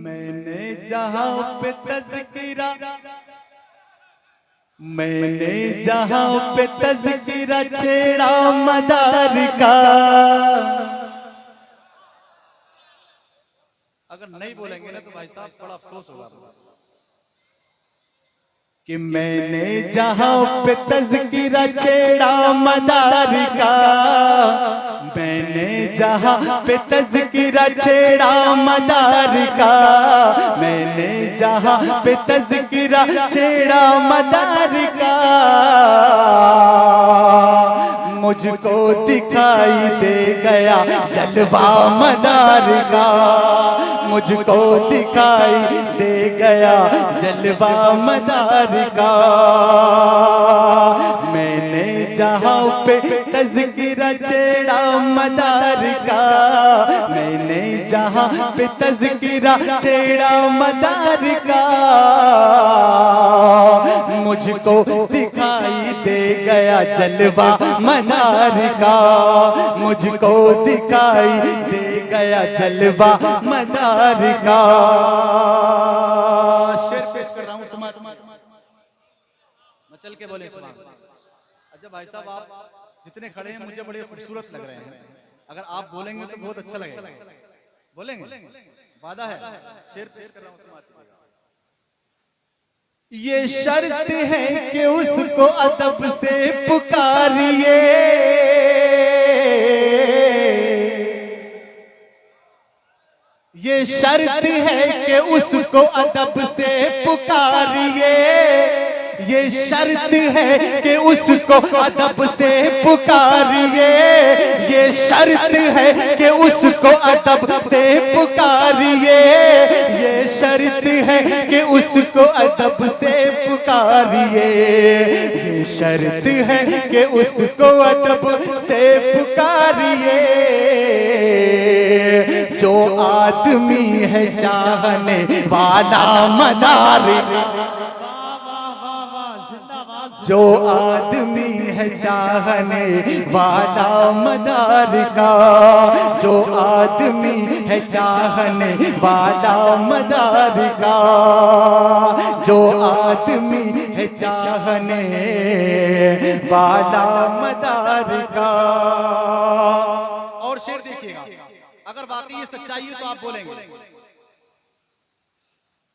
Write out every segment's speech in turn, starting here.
मैंने जहां पे तज़किरा, मैंने जहां पे तज़किरा छेड़ा मदार का। अगर नहीं बोलेंगे ना तो भाई साहब बड़ा अफसोस होगा कि मैंने जहां पे तज़किरा छेड़ा मदार का, मैंने जहां पे तज़किरा छेड़ा मदार का, मैंने जहां पे तज़किरा छेड़ा मदार का, मुझको दिखाई दे गया जलवा मदार का, मुझको दिखाई दे गया जलवा मदार का। मैंने जहां पे तज़किरा छेड़ा मदार का, मैंने जहां पे तज़किरा छेड़ा मदार का, मुझको दिखाई दे गया जलवा मदार का, मुझको दिखाई दे गया जलवा मदार का। शेर पेश कर रहा हूं, समाज चल के बोले सुना। अच्छा भाई साहब आप जितने खड़े हैं मुझे बड़े खूबसूरत लग रहे हैं, अगर आप बोलेंगे तो बहुत अच्छा लगेगा। बोलेंगे? वादा है? शेर पेश कर रहा हूं, समाज ये शर्त है कि उसको अदब से पुकारिए, ये शर्त है कि उसको अदब से पुकारिए, ये शर्त है कि उसको अदब से पुकारिए, ये शर्त है कि उसको अदब से पुकारिए, ये शर्त है कि उसको अदब से पुकारिए, ये शर्त है कि उसको अदब से पुकारिए। जो आदमी है चाहने वाला मदार, जो आदमी है चाहने वाला मदार का, जो आदमी है चाहने वाला मदार का, जो आदमी है चाहने वाला मदार का। और शेर देखिएगा, अगर वाकई ये सच्चाई है तो आप बोलेंगे।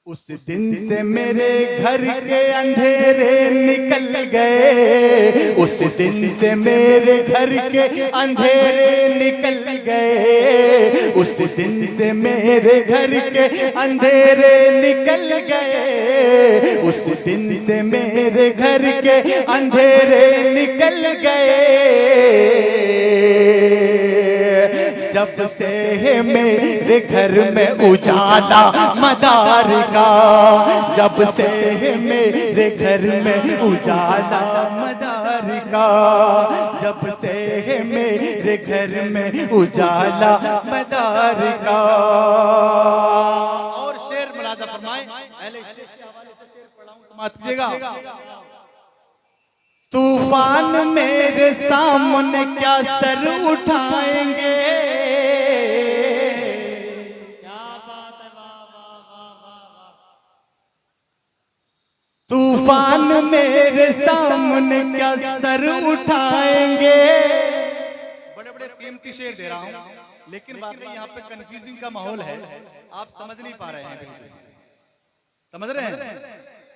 उस दिन से मेरे घर के अंधेरे निकल गए, उस दिन से मेरे घर के अंधेरे निकल गए, उस दिन से मेरे घर के अंधेरे निकल गए, उस दिन से मेरे घर के अंधेरे निकल गए। जब से मेरे घर में उजाला मदार का, जब से मेरे घर में उजाला मदार का, जब से मेरे घर में उजाला मदार का। और शेर मुलाजा फरमाए, पहले शेर के हवाले से शेर पढ़ाऊं, समाप्त कीजिएगा। तूफान मेरे सामने क्या सर उठाएंगे, तूफान मेरे सामने क्या सर उठाएंगे। बड़े बड़े कीमती शेर दे रहा हूं, लेकिन वाकई यहाँ पे कंफ्यूजिंग का माहौल है, आप समझ नहीं पा रहे हैं। समझ रहे हैं?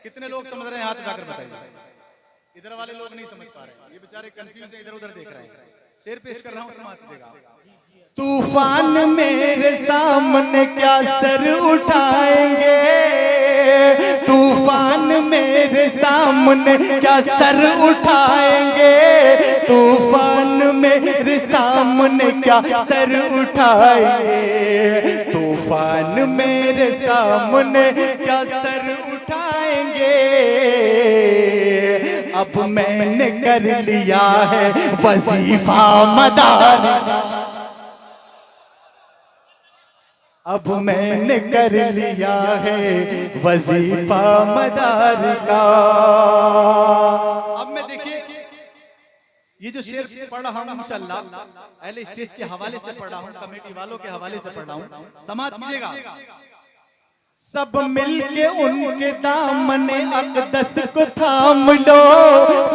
कितने लोग समझ रहे हैं? हाथ उठाकर बताइए। इधर वाले लोग नहीं समझ पा रहे, ये बेचारे कंफ्यूज हैं, इधर उधर देख रहे हैं। शेर पेश कर रहा हूं, समाज कीजिएगा। तूफान मेरे सामने क्या सर उठाएंगे, तूफान मेरे सामने क्या सर उठाएंगे, तूफान मेरे सामने क्या सर उठाएंगे, तूफान मेरे सामने क्या सर उठाएंगे। अब मैंने कर लिया है वजीफा मदार, अब मैंने कर लिया है वजीफा मदार का। अब मैं देखिए ये जो शेर पढ़ रहा हूँ इंशाअल्लाह पहले स्टेज के हवाले से पढ़ रहा हूँ, कमेटी वालों के हवाले से पढ़ रहा हूँ, समाप्त कीजिएगा। सब मिलके उनके दामन अक़दस को थाम लो,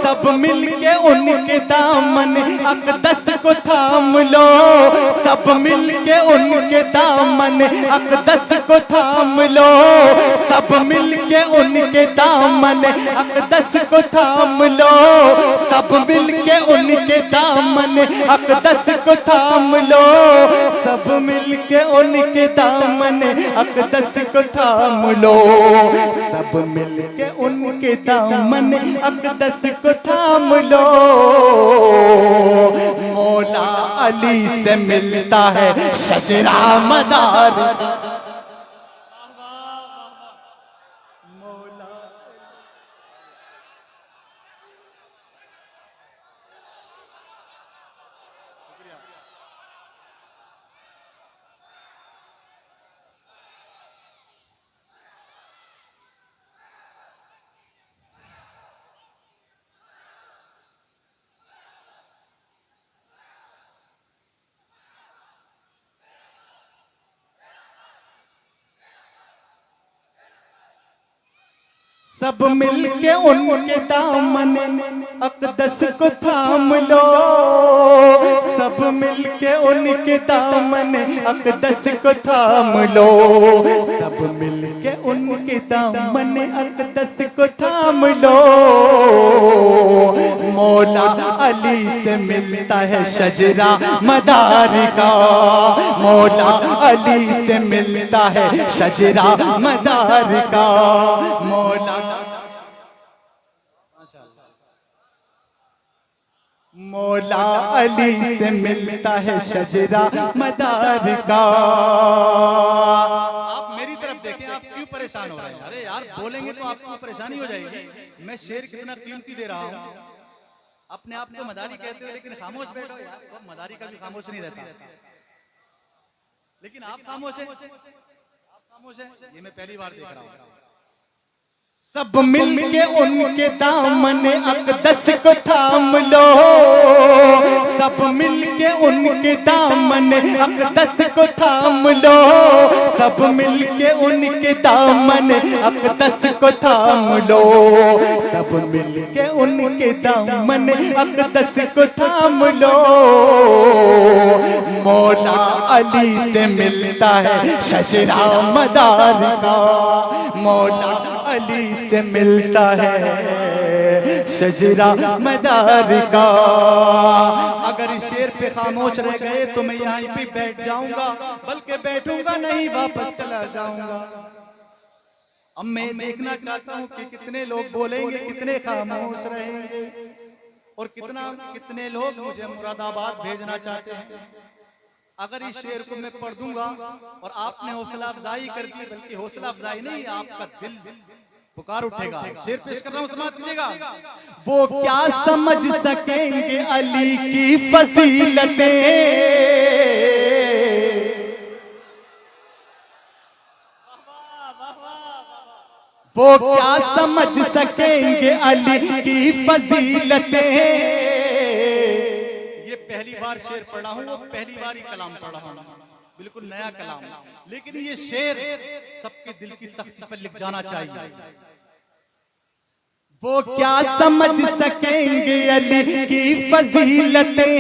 सब मिलके उनके दामन अक़दस को थाम लो, सब मिलके उनके दामन अक़दस को थाम लो, सब मिलके उनके दामन अक़दस को थाम लो, सब मिलके उनके दामन अक़दस को थाम लो, सब मिलके उनके दामन अक़दस को थाम लो, सब मिलके उनके दामन अक़दस को थाम लो। मौला अली से मिलता है शजरा मदार, सब मिलके उनके दामन अक़दस को थाम लो, सब मिलके उनके दामन अक़दस को थाम लो, सब मिलके उनके दामन अक़दस को थाम लो। मौला अली से मिलता है शजरा मदार का, मौला अली से मिलता है शजरा मदार का, मौला मौला अली से मिलता है शजरा मदार का। आप मेरी तरफ देखें, आप क्यों परेशान हो रहे हैं? अरे यार बोलेंगे तो आपको परेशानी हो जाएगी। मैं शेर कितना कीमती दे रहा हूँ, अपने आप को मदारी कहते हो लेकिन खामोश बैठो यार, वो मदारी का भी खामोश नहीं रहता, लेकिन आप खामोश हैं, आप खामोश हैं, ये मैं पहली बार देख रहा हूँ। सब मिलके उनके दामन अक़दस को थाम लो, सब मिलके उनके दामन अक़दस को थाम लो, सब मिलके उनके दामन अक़दस को थाम लो, सब मिलके उनके दामन अक़दस को थाम लो। मौला अली से मिलता है शजरा मदार का, मौला अली से मिलता है शजरा मदार का। अगर इस शेर पे खामोश रह गए तो मैं यहीं पे बैठ जाऊंगा, बल्कि बैठूंगा नहीं, वापस चला जाऊंगा। अब मैं देखना चाहता हूँ कि कितने लोग बोलेंगे, कितने खामोश रहेंगे, और कितने लोग मुझे मुरादाबाद भेजना चाहते हैं। अगर इस शेर को मैं पढ़ दूंगा और आपने हौसला अफजाई कर दी, बल्कि हौसला अफजाई नहीं, आपका दिल पुकार उठेगा। शेर पेश कर रहा हूं, समाप्त कीजिएगा। वो क्या समझ सकेंगे अली की फजीलतें, वो क्या समझ सकेंगे अली की फजीलतें। पहली बार शेर पढ़ा हूँ, वो पहली बार ही कलाम पढ़ा हूँ, बिल्कुल नया कलाम, लेकिन ये शेर सबके दिल की तख्ती पर लिख जाना चाहिए। वो क्या समझ सकेंगे अली की फजीलतें,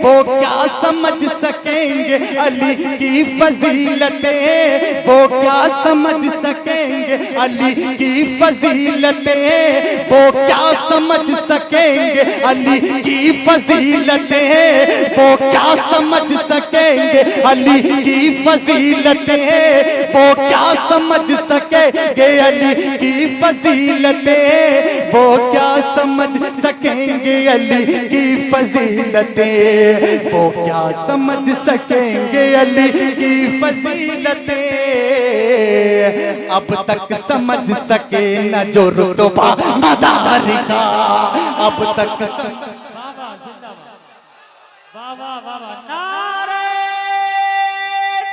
वो क्या समझ सकेंगे अली की फजीलतें, वो क्या समझ सकेंगे अली की फजीलतें, वो क्या समझ सकेंगे अली की फजीलतें, वो क्या समझ सकेंगे अली की फजीलतें, वो क्या समझ सकेंगे अली की फजीलतें, वो क्या समझ सकेंगे अली की फजीलतें, वो क्या समझ सकेंगे अली की फजीलतें। अब तक समझ सके न जो रुतबा मदार का, अब तक नारे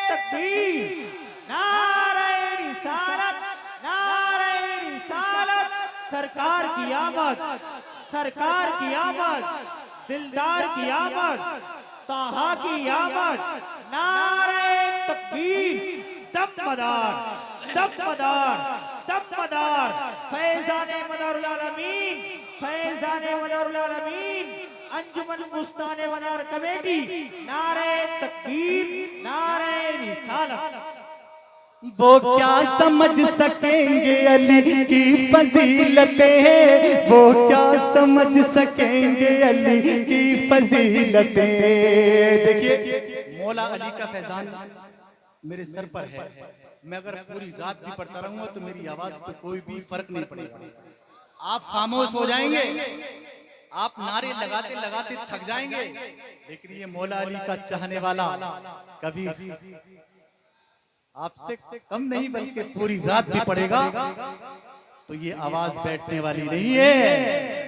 तकबीर, नारे रिसालत, नारे रिसालत, सरकार की आमद, सरकार की आमद, दिलदार की आमद, ताहा की आमद, नारे तकबीर, दम मदार। तब मदार फैजाने मदारुल आलमीन, फैजाने मदारुल आलमीन, अंजुमन बुस्ताने मनार कमेटी, नारे तकबीर, नारे रिसालत। वो क्या समझ सकेंगे अली की फजीलतें, वो क्या समझ सकेंगे अली की फजीलतें। देखिए मौला अली का फैजान मेरे सर पर है, मैं अगर पूरी रात भी पढ़ता रहूंगा तो मेरी आवाज पे कोई भी फर्क नहीं पड़ेगा। आप खामोश हो जाएंगे, आप नारे लगाते लगाते थक जाएंगे, लेकिन ये मौला अली का चाहने वाला कभी आपसे कम नहीं बल्कि पूरी रात भी पड़ेगा तो ये आवाज बैठने वाली नहीं है।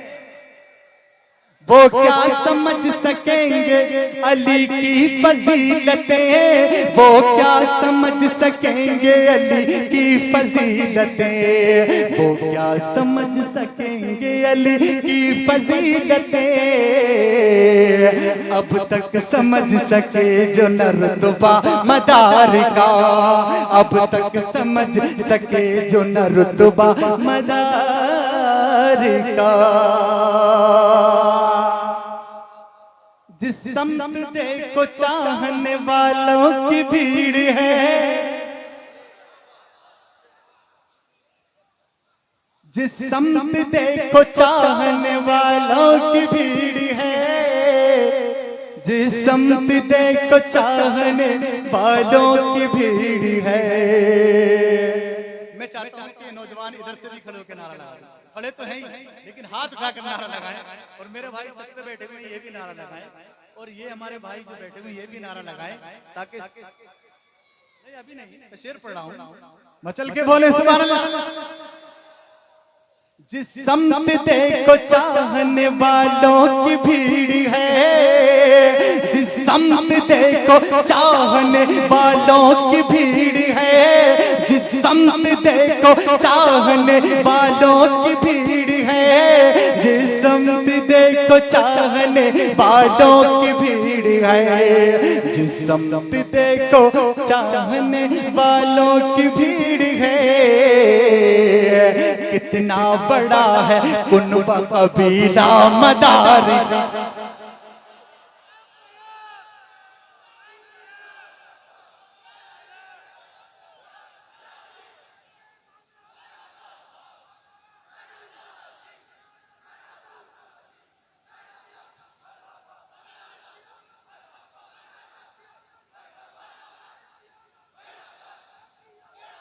वो क्या समझ सकेंगे अली की फजीलतें, वो क्या समझ सकेंगे अली की फजीलतें, वो क्या समझ सकेंगे अली की फजीलतें। अब तक समझ सके जो न रुतबा मदार का, अब तक समझ सके जो न रुतबा मदार का। जिस समत देखो चाहने वालों की भीड़ है, जिस समत देखो चाहने वालों की भीड़ है, जिस समत देखो चाहने वालों की भीड़ है। मैं चाहता हूं कि नौजवान इधर से भी खड़े होकर नारा लगाएं, खड़े तो हैं ही लेकिन हाथ उठाकर नारा लगाएं, और मेरे भाई छत पे बैठे हुए ये भी नारा लगाएं, और ये हमारे भाई जो बैठे हुए ये भी नारा लगाएं, ताकि नहीं अभी नहीं शेर पढ़ रहा हूं, मचल के बोले सुभान अल्लाह। जिस समत देखो चाहने वालों की भीड़ है, जिस समत देखो चाहने वालों की भीड़ है, जिस समत देखो चाहने वालों की भीड़ है, जिस समत देखो चाहने वालों की भीड़ है, जिस समत देखो चाहने वालों की भीड़ है। कितना बड़ा है कुनबा कबीला मदार का,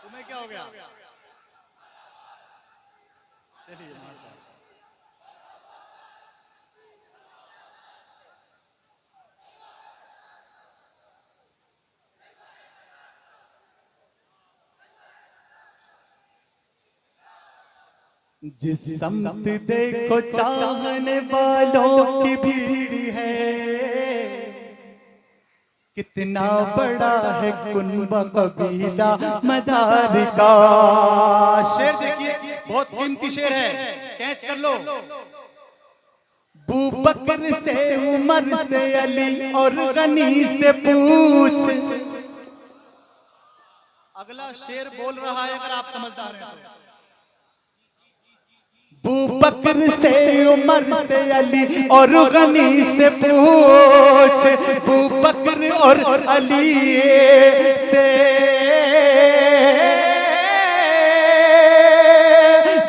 तुम्हें क्या हो गया? चलिए माशाअल्लाह। जिस समत देखो चाहने वालों की भीड़ है, कितना बड़ा है कुनबा कबीला मदार का। शेर देखिए बहुत कीमती शेर है, कैच कर लो। बू बकर से उमर से अली और गनी से पूछ। अगला शेर बोल रहा है अगर आप समझदार हैं तो। बू बकर से उमर से अली और गनी से पूछ, बू बकर और अली से,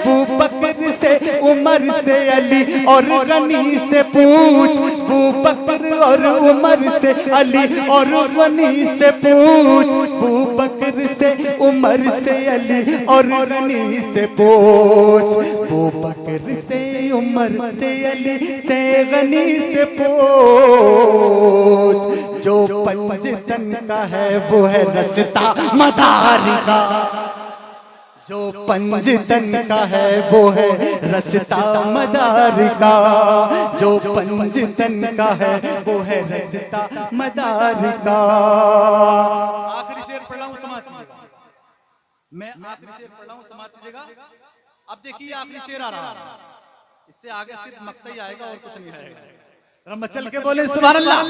बू बकर से उमर से अली और गनी से पूछ, बू बकर और उमर से अली और गनी से पूछ, बू बकर से उमर से अली और गनी से पूछ, बू बकर से उमर से अली से गनी से पूछ। जो पंजतन का है वो है रस्ता मदार का, जो पंजतन का है वो है रस्ता मदार का, जो पंजतन का है वो है रस्ता मदार का। आखिरी शेर पढ़ रहा हूं समाज कीजिएगा, मैं आखिरी शेर पढ़ रहा हूं समाज कीजिएगा। अब देखिए आखिरी शेर आ रहा है, इससे आगे सिर्फ मक्ता ही आएगा और कुछ नहीं आएगा। रब चल के बोले सुभान अल्लाह,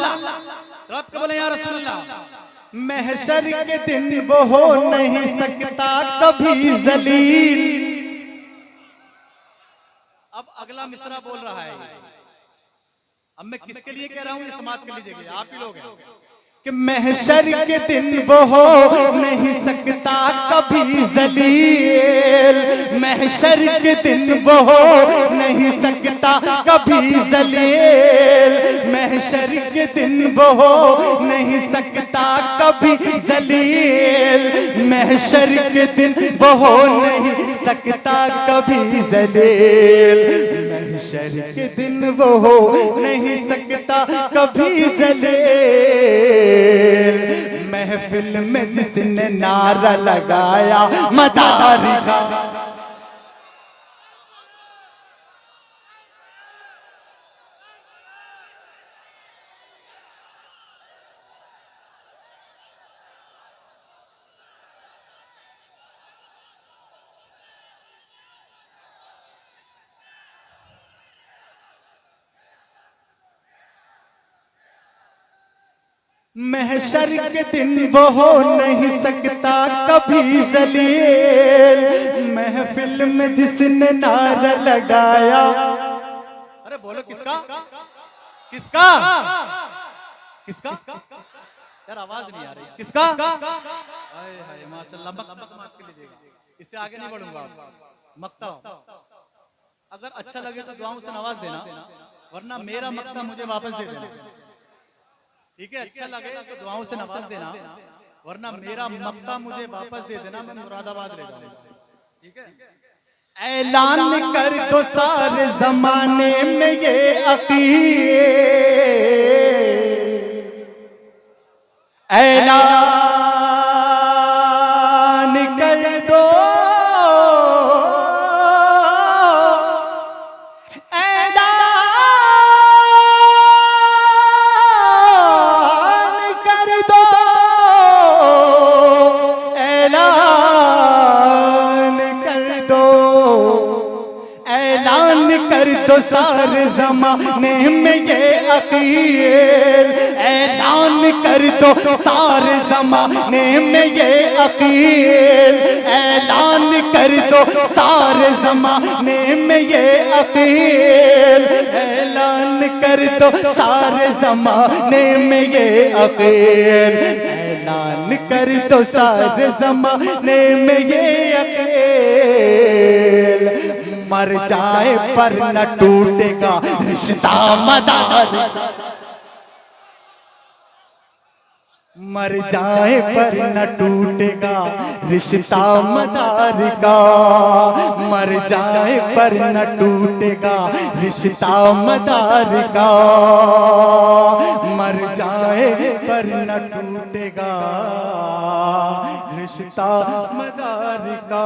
रब के बोले या रसूल अल्लाह। महशर के दिन वो हो नहीं सकता कभी जलील। अब अगला मिसरा बोल रहा है, अब मैं किसके लिए कह रहा हूं, ये समाप्त कर लीजिएगा, आप ही लोग हैं। कि महशर के दिन वो हो नहीं सकता कभी जलील, महशर के दिन वो हो नहीं सकता कभी जलील, महशर के दिन वो हो नहीं सकता कभी जलील, महशर के दिन वो हो नहीं सकता कभी जलील, महशर के दिन वो हो नहीं सकता कभी जलील। महफिल में जिसने नारा लगाया मदारी का, महशर के दिन वो हो नहीं सकता कभी जलील, महफिल में जिसने नारा लगाया। अरे बोलो किसका किसका किसका यार, आवाज नहीं आ रही, किसका? हाय हाय माशाल्लाह, मक्ता माफ कर लीजिएगा, इससे आगे नहीं बढ़ूंगा। मक्ता अगर अच्छा लगे तो दुआओं से नवाज देना, वरना मेरा मक्ता मुझे वापस दे देना, ठीक है? अच्छा लगे तो दुआओं से नवाज देना, वरना मेरा मक्ता मुझे वापस दे देना, मैं मुरादाबाद ले जाऊंगा, ठीक है? ऐलान कर दो सारे जमाने में ये अकीद, ऐलान कर दो, तो सारे जमाने में ये अकील, ऐलान कर दो सारे जमाने में ये अकील, ऐलान कर दो सारे जमाने में ये अकील, ऐलान कर दो सारे जमाने में ये अकील, ऐलान कर दो सारे जमाने में ये अकील। मर जाए पर न टूटेगा रिश्ता मदारी, मर जाए पर न टूटेगा रिश्ता मदारी का, मर जाए पर न टूटेगा रिश्ता मदारी का, मर जाए पर न टूटेगा रिश्ता मदारी का।